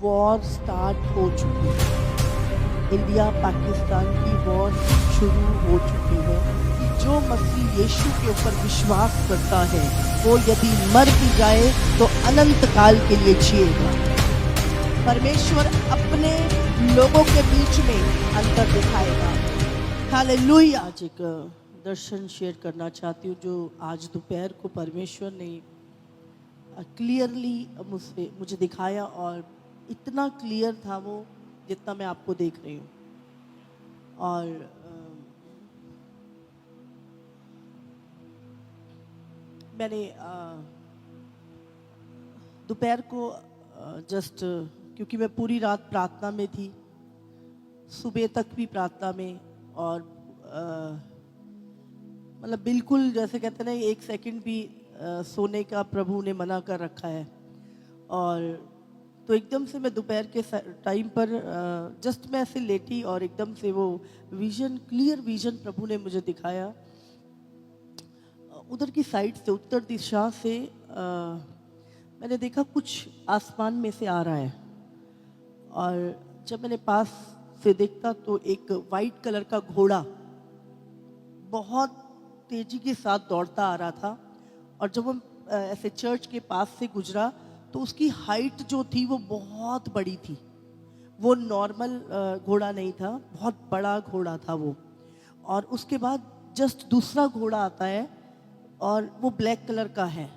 War start हो चुकी है। इंडिया पाकिस्तान की वॉर शुरू हो चुकी है कि जो मसीह यीशु के ऊपर विश्वास करता है वो यदि मर भी जाए तो अनंत काल के लिए जिएगा। परमेश्वर अपने लोगों के बीच में अंतर दिखाएगा। हालेलुया। आज एक दर्शन शेयर करना चाहती हूँ जो आज दोपहर को परमेश्वर ने क्लियरली मुझे दिखाया, और इतना क्लियर था वो जितना मैं आपको देख रही हूँ। और मैंने दोपहर को जस्ट क्योंकि मैं पूरी रात प्रार्थना में थी, सुबह तक भी प्रार्थना में, और मतलब बिल्कुल जैसे कहते हैं ना, एक सेकंड भी सोने का प्रभु ने मना कर रखा है। और तो एकदम से मैं दोपहर के टाइम पर जस्ट मैं ऐसे लेटी और एकदम से वो विजन, क्लियर विजन प्रभु ने मुझे दिखाया। उधर की साइड से, उत्तर दिशा से मैंने देखा कुछ आसमान में से आ रहा है, और जब मैंने पास से देखता तो एक वाइट कलर का घोड़ा बहुत तेजी के साथ दौड़ता आ रहा था। और जब हम ऐसे चर्च के पास से गुजरा तो उसकी हाइट जो थी वो बहुत बड़ी थी। वो नॉर्मल घोड़ा नहीं था, बहुत बड़ा घोड़ा था वो। और उसके बाद जस्ट दूसरा घोड़ा आता है और वो ब्लैक कलर का है।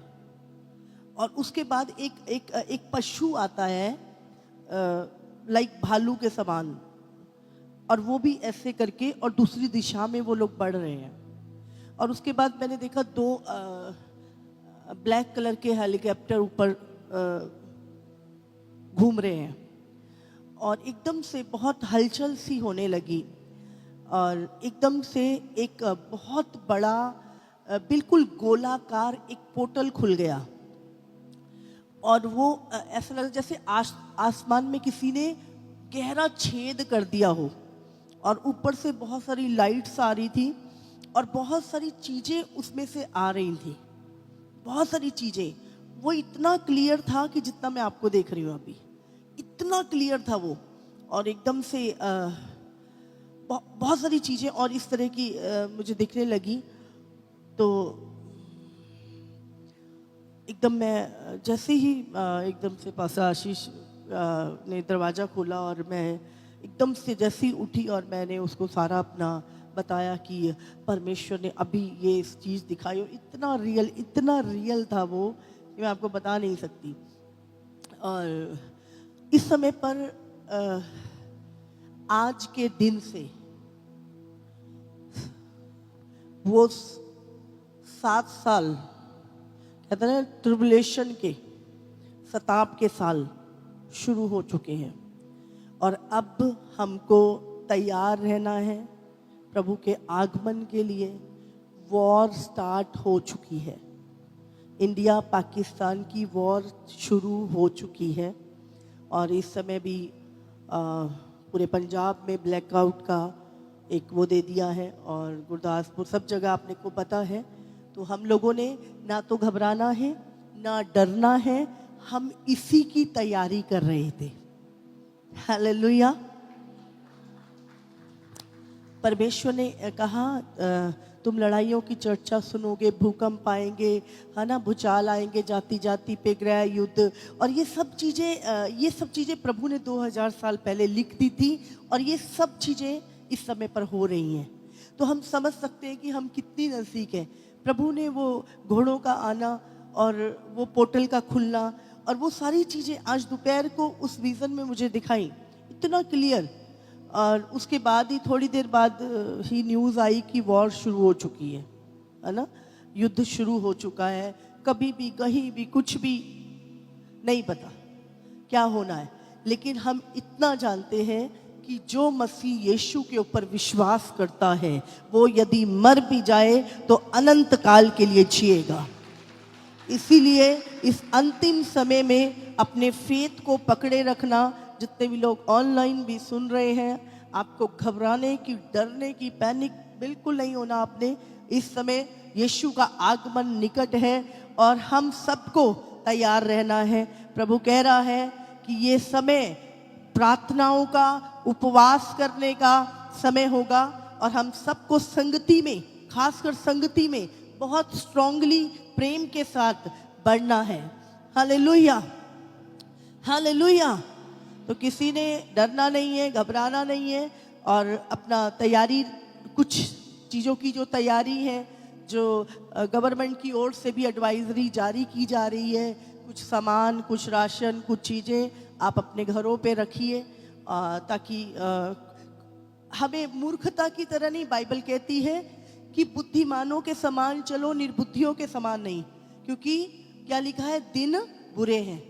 और उसके बाद एक पशु आता है लाइक भालू के समान, और वो भी ऐसे करके, और दूसरी दिशा में वो लोग बढ़ रहे हैं। और उसके बाद मैंने देखा दो ब्लैक कलर के हेलीकॉप्टर ऊपर घूम रहे हैं, और एकदम से बहुत हलचल सी होने लगी। और एकदम से एक बहुत बड़ा बिल्कुल गोलाकार एक पोर्टल खुल गया, और वो ऐसा लगा जैसे आसमान में किसी ने गहरा छेद कर दिया हो, और ऊपर से बहुत सारी लाइट्स आ रही थी, और बहुत सारी चीज़ें उसमें से आ रही थी, बहुत सारी चीज़ें। वो इतना क्लियर था कि जितना मैं आपको देख रही हूँ अभी, इतना क्लियर था वो। और एकदम से बहुत सारी चीज़ें और इस तरह की मुझे दिखने लगी। तो एकदम मैं जैसे ही एकदम से पासा आशीष ने दरवाज़ा खोला, और मैं एकदम से जैसे ही उठी और मैंने उसको सारा अपना बताया कि परमेश्वर ने अभी ये चीज़ दिखाई, और इतना रियल था वो कि मैं आपको बता नहीं सकती। और इस समय पर आज के दिन से वो 7 साल कहते हैं ट्रिबुलेशन के, सताप के साल शुरू हो चुके हैं, और अब हमको तैयार रहना है प्रभु के आगमन के लिए। वॉर स्टार्ट हो चुकी है, इंडिया पाकिस्तान की वॉर शुरू हो चुकी है। और इस समय भी पूरे पंजाब में ब्लैकआउट का एक वो दे दिया है, और गुरदासपुर सब जगह आपने को पता है। तो हम लोगों ने ना तो घबराना है ना डरना है, हम इसी की तैयारी कर रहे थे। हालेलुया। परमेश्वर ने कहा तुम लड़ाइयों की चर्चा सुनोगे, भूकंप आएंगे, है ना, भूचाल आएंगे, जाति जाति पे गृह युद्ध, और ये सब चीज़ें प्रभु ने 2000 साल पहले लिख दी थी, और ये सब चीज़ें इस समय पर हो रही हैं। तो हम समझ सकते हैं कि हम कितनी नज़दीक हैं। प्रभु ने वो घोड़ों का आना और वो पोर्टल का खुलना और वो सारी चीज़ें आज दोपहर को उस विज़न में मुझे दिखाई, इतना क्लियर। और उसके बाद ही थोड़ी देर बाद ही न्यूज़ आई कि वॉर शुरू हो चुकी है ना, युद्ध शुरू हो चुका है। कभी भी कहीं भी कुछ भी नहीं पता क्या होना है, लेकिन हम इतना जानते हैं कि जो मसीह यीशु के ऊपर विश्वास करता है वो यदि मर भी जाए तो अनंत काल के लिए जिएगा। इसीलिए इस अंतिम समय में अपने फेथ को पकड़े रखना। जितने भी लोग ऑनलाइन भी सुन रहे हैं, आपको घबराने की, डरने की, पैनिक बिल्कुल नहीं होना आपने। इस समय यीशु का आगमन निकट है और हम सबको तैयार रहना है। प्रभु कह रहा है कि ये समय प्रार्थनाओं का, उपवास करने का समय होगा और हम सबको संगति में, खासकर संगति में बहुत स्ट्रांगली प्रेम के साथ बढ़ना है। Hallelujah, hallelujah. तो किसी ने डरना नहीं है, घबराना नहीं है और अपना तैयारी, कुछ चीज़ों की जो तैयारी है, जो गवर्नमेंट की ओर से भी एडवाइजरी जारी की जा रही है, कुछ सामान, कुछ राशन, कुछ चीज़ें आप अपने घरों पे रखिए ताकि हमें मूर्खता की तरह नहीं, बाइबल कहती है कि बुद्धिमानों के समान चलो, निर्बुद्धियों के समान नहीं, क्योंकि क्या लिखा है, दिन बुरे हैं।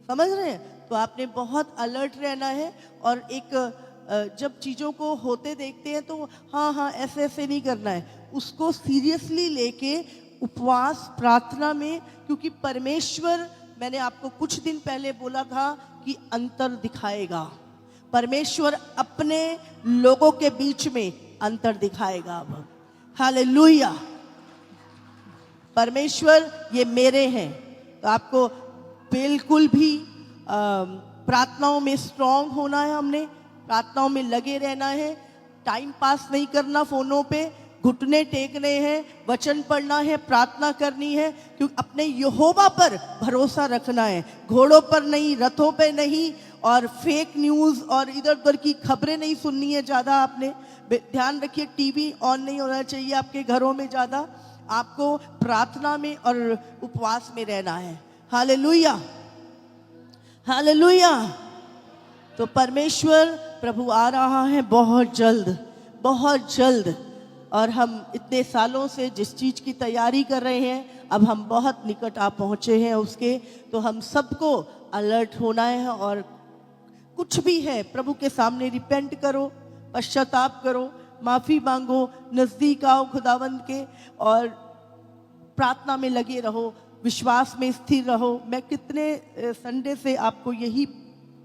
समझ रहे हैं? तो आपने बहुत अलर्ट रहना है और एक जब चीज़ों को होते देखते हैं तो हाँ हाँ ऐसे ऐसे नहीं करना है, उसको सीरियसली लेके उपवास प्रार्थना में, क्योंकि परमेश्वर, मैंने आपको कुछ दिन पहले बोला था कि अंतर दिखाएगा। परमेश्वर अपने लोगों के बीच में अंतर दिखाएगा। अब हालेलुया, परमेश्वर ये मेरे हैं। तो आपको बिल्कुल भी प्रार्थनाओं में स्ट्रांग होना है, हमने प्रार्थनाओं में लगे रहना है, टाइम पास नहीं करना, फोनों पे घुटने टेकने हैं, वचन पढ़ना है, प्रार्थना करनी है, क्योंकि अपने यहोवा पर भरोसा रखना है, घोड़ों पर नहीं, रथों पे नहीं, और फेक न्यूज़ और इधर उधर की खबरें नहीं सुननी है ज़्यादा। आपने ध्यान रखिए, टीवी ऑन नहीं होना चाहिए आपके घरों में ज़्यादा, आपको प्रार्थना में और उपवास में रहना है। Hallelujah, hallelujah. तो परमेश्वर प्रभु आ रहा है बहुत जल्द, बहुत जल्द, और हम इतने सालों से जिस चीज़ की तैयारी कर रहे हैं, अब हम बहुत निकट आ पहुँचे हैं उसके। तो हम सबको अलर्ट होना है और कुछ भी है प्रभु के सामने रिपेंट करो, पश्चाताप करो, माफ़ी मांगो, नज़दीक आओ खुदावंद के और प्रार्थना में लगे रहो, विश्वास में स्थिर रहो। मैं कितने संडे से आपको यही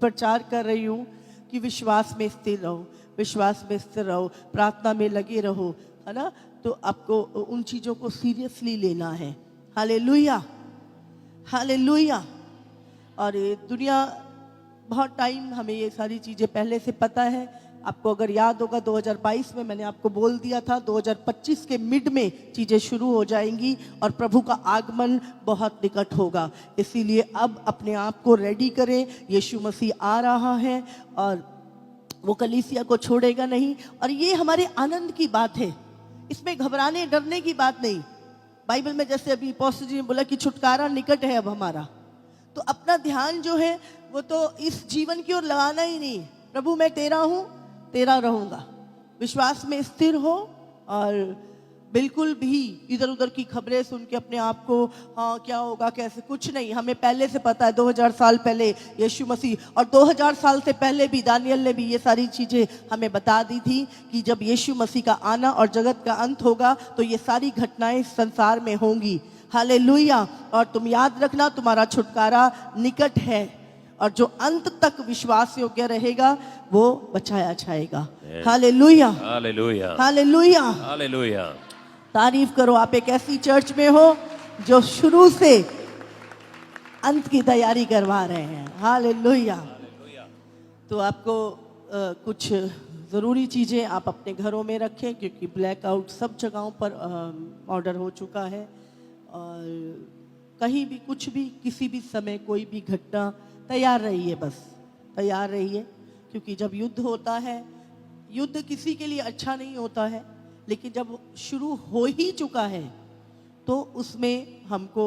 प्रचार कर रही हूँ कि विश्वास में स्थिर रहो, विश्वास में स्थिर रहो, प्रार्थना में लगे रहो, है ना। तो आपको उन चीज़ों को सीरियसली लेना है। Hallelujah, hallelujah. और ये दुनिया, बहुत टाइम हमें ये सारी चीज़ें पहले से पता है। आपको अगर याद होगा 2022 में मैंने आपको बोल दिया था 2025 के मिड में चीज़ें शुरू हो जाएंगी और प्रभु का आगमन बहुत निकट होगा। इसीलिए अब अपने आप को रेडी करें, यीशु मसीह आ रहा है और वो कलीसिया को छोड़ेगा नहीं। और ये हमारे आनंद की बात है, इसमें घबराने डरने की बात नहीं। बाइबल में जैसे अभी अपोस्टल जी ने बोला कि छुटकारा निकट है अब हमारा, तो अपना ध्यान जो है वो तो इस जीवन की ओर लगाना ही नहीं। प्रभु मैं तेरा हूँ, तेरा रहूँगा। विश्वास में स्थिर हो और बिल्कुल भी इधर उधर की खबरें सुन के अपने आप को हाँ क्या होगा कैसे, कुछ नहीं। हमें पहले से पता है, 2000 साल पहले यीशु मसीह, और 2000 साल से पहले भी दानियल ने भी ये सारी चीज़ें हमें बता दी थी कि जब यीशु मसीह का आना और जगत का अंत होगा तो ये सारी घटनाएं संसार में होंगी। हालेलुया। और तुम याद रखना, तुम्हारा छुटकारा निकट है और जो अंत तक विश्वास योग्य रहेगा वो बचाया जाएगा। Hallelujah, hallelujah, hallelujah, hallelujah. तारीफ करो, आप एक ऐसी चर्च में हो जो शुरू से अंत की तैयारी करवा रहे हैं। हालेलुया। तो आपको कुछ ज़रूरी चीज़ें आप अपने घरों में रखें, क्योंकि ब्लैकआउट सब जगहों पर ऑर्डर हो चुका है और कहीं भी कुछ भी किसी भी समय कोई भी घटना, तैयार रहिए, बस तैयार रहिए। क्योंकि जब युद्ध होता है, युद्ध किसी के लिए अच्छा नहीं होता है, लेकिन जब शुरू हो ही चुका है तो उसमें हमको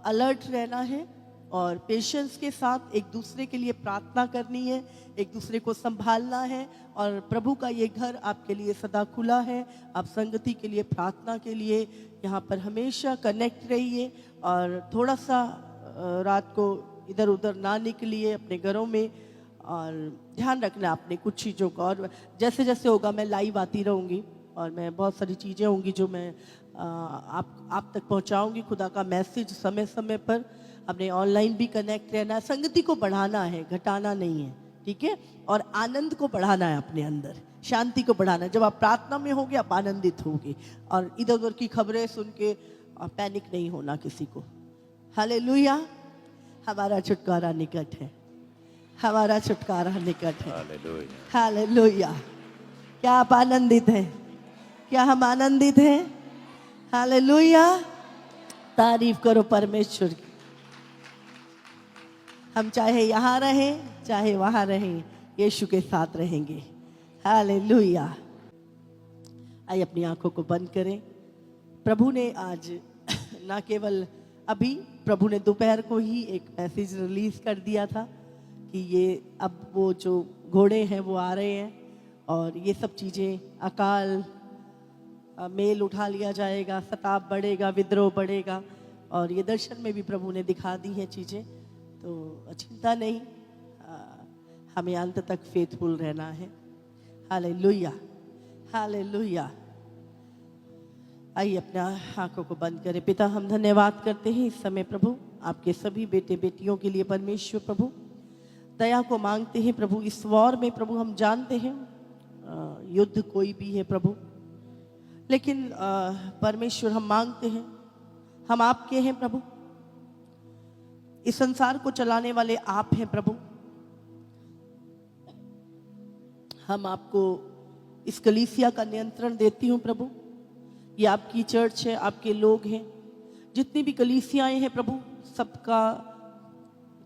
अलर्ट रहना है और पेशेंस के साथ एक दूसरे के लिए प्रार्थना करनी है, एक दूसरे को संभालना है। और प्रभु का ये घर आपके लिए सदा खुला है। आप संगति के लिए, प्रार्थना के लिए यहाँ पर हमेशा कनेक्ट रहिए और थोड़ा सा रात को इधर उधर ना निकलिए अपने घरों में, और ध्यान रखना अपने कुछ चीज़ों का। और जैसे जैसे होगा मैं लाइव आती रहूँगी और मैं बहुत सारी चीज़ें होंगी जो मैं आप तक पहुँचाऊँगी, खुदा का मैसेज समय समय पर। अपने ऑनलाइन भी कनेक्ट रहना है, संगति को बढ़ाना है, घटाना नहीं है, ठीक है। और आनंद को बढ़ाना है, अपने अंदर शांति को बढ़ाना है। जब आप प्रार्थना में होगे आप आनंदित होगे और इधर उधर की खबरें सुन के पैनिक नहीं होना किसी को। हालेलुया। हमारा छुटकारा निकट है। हमारा छुटकारा निकट है। हालेलुया। हालेलुया। क्या आप आनंदित हैं? क्या हम आनंदित हैं? हालेलुया। तारीफ करो परमेश्वर की। हम चाहे यहाँ रहें चाहे वहाँ रहें, यीशु के साथ रहेंगे। हालेलुया। आइए अपनी आंखों को बंद करें। प्रभु ने आज ना केवल अभी, प्रभु ने दोपहर को ही एक मैसेज रिलीज कर दिया था कि ये अब वो जो घोड़े हैं वो आ रहे हैं और ये सब चीज़ें, अकाल, मेल उठा लिया जाएगा, सताप बढ़ेगा, विद्रोह बढ़ेगा, और ये दर्शन में भी प्रभु ने दिखा दी हैं चीज़ें। तो चिंता नहीं, हमें अंत तक फेथफुल रहना है। हालेलुया। हालेलुया। आइए अपना आंखों को बंद करें। पिता, हम धन्यवाद करते हैं इस समय प्रभु आपके सभी बेटे बेटियों के लिए। परमेश्वर प्रभु दया को मांगते हैं प्रभु। इस वॉर में प्रभु हम जानते हैं युद्ध कोई भी है प्रभु, लेकिन परमेश्वर हम मांगते हैं, हम आपके हैं प्रभु। इस संसार को चलाने वाले आप हैं प्रभु। हम आपको इस कलीसिया का नियंत्रण देती हूँ प्रभु। ये आपकी चर्च है, आपके लोग हैं, जितनी भी कलीसियाएं हैं प्रभु, सबका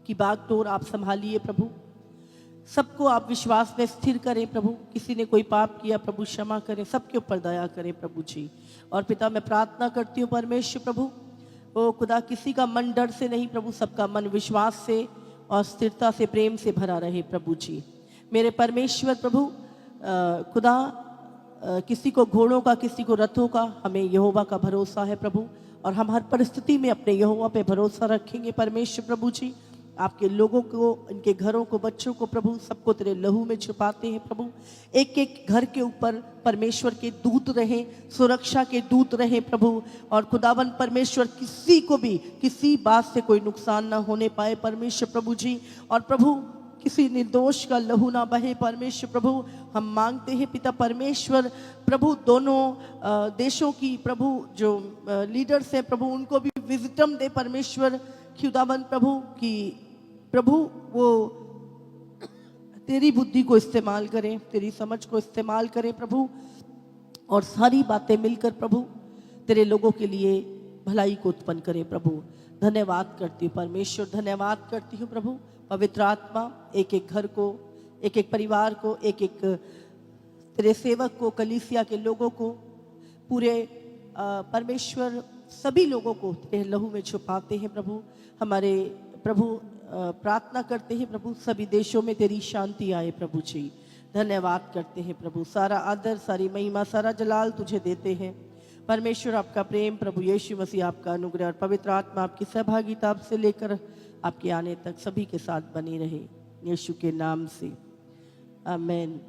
की बागडोर आप संभालिए प्रभु। सबको आप विश्वास में स्थिर करें प्रभु। किसी ने कोई पाप किया प्रभु क्षमा करें, सबके ऊपर दया करें प्रभु जी। और पिता, मैं प्रार्थना करती हूँ परमेश्वर प्रभु, ओ खुदा, किसी का मन डर से नहीं प्रभु, सबका मन विश्वास से और स्थिरता से, प्रेम से भरा रहे प्रभु जी। मेरे परमेश्वर प्रभु खुदा, किसी को घोड़ों का, किसी को रथों का, हमें यहोवा का भरोसा है प्रभु, और हम हर परिस्थिति में अपने यहोवा पे भरोसा रखेंगे परमेश्वर प्रभु जी। आपके लोगों को, इनके घरों को, बच्चों को प्रभु, सबको तेरे लहू में छुपाते हैं प्रभु। एक एक घर के ऊपर परमेश्वर के दूत रहें, सुरक्षा के दूत रहें प्रभु। और खुदावन परमेश्वर, किसी को भी किसी बात से कोई नुकसान ना होने पाए परमेश्वर प्रभु जी। और प्रभु, किसी निर्दोष का लहू ना बहे परमेश्वर प्रभु। हम मांगते हैं पिता परमेश्वर प्रभु, दोनों देशों की प्रभु जो लीडर्स हैं प्रभु, उनको भी विजडम दे परमेश्वर खुदावन प्रभु, कि प्रभु वो तेरी बुद्धि को इस्तेमाल करें, तेरी समझ को इस्तेमाल करें प्रभु, और सारी बातें मिलकर प्रभु तेरे लोगों के लिए भलाई को उत्पन्न करें प्रभु। धन्यवाद करती हूँ परमेश्वर, धन्यवाद करती हूँ प्रभु। पवित्र आत्मा एक एक घर को, एक एक परिवार को, एक एक तेरे सेवक को, कलीसिया के लोगों को, पूरे परमेश्वर सभी लोगों को तेरे लहू में छुपाते हैं प्रभु। हमारे प्रभु प्रार्थना करते हैं प्रभु, सभी देशों में तेरी शांति आए प्रभु जी। धन्यवाद करते हैं प्रभु। सारा आदर, सारी महिमा, सारा जलाल तुझे देते हैं परमेश्वर। आपका प्रेम प्रभु यीशु मसीह, आपका अनुग्रह और पवित्र आत्मा आपकी सहभागिता से लेकर आपके आने तक सभी के साथ बनी रहे, यीशु के नाम से, आमीन।